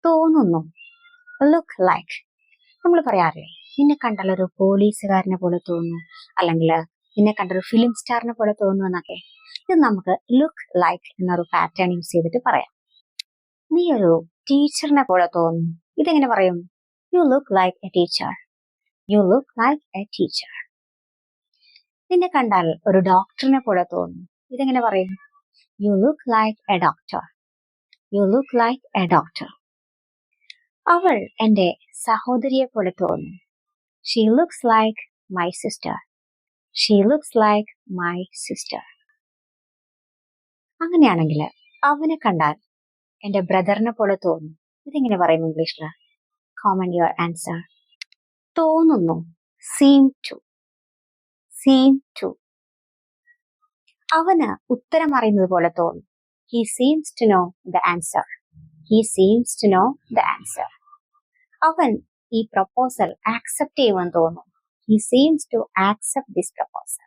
തോന്നുന്നു. Look like. നമ്മൾ പറയാറില്ലേ, നിന്നെ കണ്ടാൽ ഒരു പോലീസുകാരനെ പോലെ തോന്നുന്നു, അല്ലെങ്കിൽ നിന്നെ കണ്ടൊരു ഫിലിം സ്റ്റാറിനെ പോലെ തോന്നുന്നു എന്നൊക്കെ. ഇത് നമുക്ക് ലുക്ക് ലൈക്ക് എന്നൊരു പാറ്റേൺ യൂസ് ചെയ്തിട്ട് പറയാം. നീ ഒരു ടീച്ചറിനെ പോലെ തോന്നുന്നു. ഇതെങ്ങനെ പറയും? You look like A teacher. You look like A teacher. നിന്നെ കണ്ടാൽ ഒരു ഡോക്ടറിനെ പോലെ തോന്നുന്നു. ഇതെങ്ങനെ പറയും? You look like A doctor. You look like A doctor. അവൾ എന്റെ സഹോദരിയെ പോലെ തോന്നുന്നു. She looks like my sister. She looks like my sister. അങ്ങനെയാണെങ്കിൽ അവനെ കണ്ടാൽ എന്റെ ബ്രദറിനെ പോലെ തോന്നുന്നു. ഇതെങ്ങനെ പറയും ഇംഗ്ലീഷിൽ? Comment your answer. തോന്നുന്നു. Seem to. Seem to. അവന് ഉത്തരം അറിയുന്നത് പോലെ തോന്നുന്നു. He seems to know the answer. He seems to know the answer. അവൻ ഈ പ്രപ്പോസൽ ആക്സെപ്റ്റ് ചെയ്യുമെന്ന് തോന്നുന്നു. He seems to accept this proposal.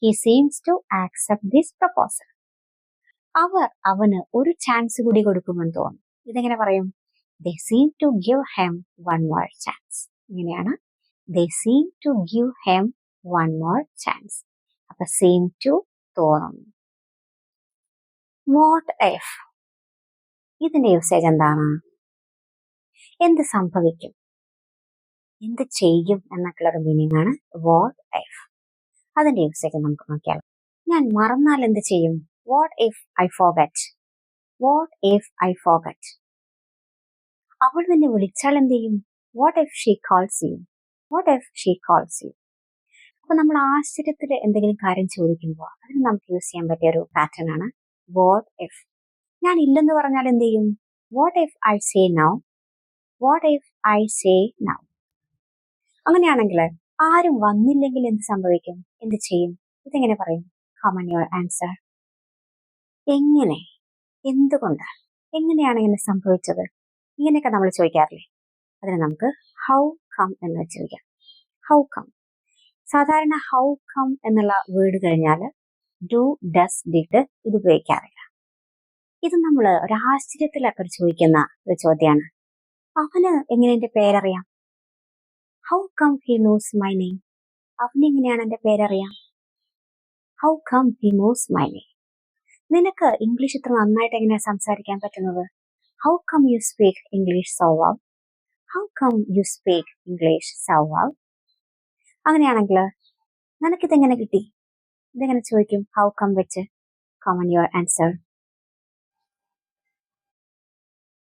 He seems to accept this proposal. അവർ അവന് ഒരു ചാൻസ് കൂടി കൊടുക്കുമെന്ന് തോന്നുന്നു. ഇതെങ്ങനെ പറയും? They seem to give him one more chance. ഇങ്ങനെയാണ്. They seem to give him one more chance. അപ്പൊ seem to തോന്നുന്നു. What if? ഇതിന്റെ യൂസേജ് എന്താണ്? എന്ത് സംഭവിക്കും, എന്ത് ചെയ്യും എന്നൊക്കെയുള്ള മീനിങ് ആണ് what if. അതിന്റെ യൂസേജ് നമുക്ക് നോക്കിയാലോ. ഞാൻ മറന്നാൽ എന്ത് ചെയ്യും? What if I forget? What if I forget? അവൾ നിന്നെ വിളിച്ചാൽ എന്ത് ചെയ്യും? What if she calls you? What if she calls you? അപ്പൊ നമ്മൾ ആശ്ചര്യത്തിൽ എന്തെങ്കിലും കാര്യം ചോദിക്കുമ്പോൾ അതിന് നമുക്ക് യൂസ് ചെയ്യാൻ പറ്റിയ ഒരു പാറ്റേൺ ആണ് what if. ഞാൻ ഇല്ലെന്ന് പറഞ്ഞാൽ എന്ത് ചെയ്യും? What if I say no? What if I say no? അങ്ങനെയാണെങ്കിൽ ആരും വന്നില്ലെങ്കിൽ എന്ത് സംഭവിക്കും, എന്ത് ചെയ്യും? ഇതെങ്ങനെ പറയും? Comment your answer. എങ്ങനെ, എന്തുകൊണ്ട്, എങ്ങനെയാണ് ഇങ്ങനെ സംഭവിച്ചത്, ഇങ്ങനെയൊക്കെ നമ്മൾ ചോദിക്കാറില്ലേ? അതിന് നമുക്ക് ഹൗ കം എന്ന് വെച്ചിരിക്കാം. How come. സാധാരണ ഹൗ കം എന്നുള്ള വേർഡ് കഴിഞ്ഞാൽ ഡു, ഡസ്, ഡിഡ് ഇത് ഉപയോഗിക്കാറില്ല. ഇത് നമ്മൾ ഒരു ആശ്ചര്യത്തിലൊക്കെ ചോദിക്കുന്ന ഒരു ചോദ്യമാണ്. അവന് എങ്ങനെ എന്റെ പേരറിയാം? How come he knows my name. അവന് എങ്ങനെയാണ് എന്റെ പേരറിയാം? How come he knows my name. നിനക്ക് ഇംഗ്ലീഷ് ഇത്ര നന്നായിട്ട് എങ്ങനെയാണ് സംസാരിക്കാൻ പറ്റുന്നത്? How come you speak English so well. How come you speak English so well. അങ്ങനെയാണെങ്കിൽ നിനക്കിതെങ്ങനെ കിട്ടി? ഇതെങ്ങനെ ചോദിക്കും ഹൗ കം വെച്ച്? Comment your answer.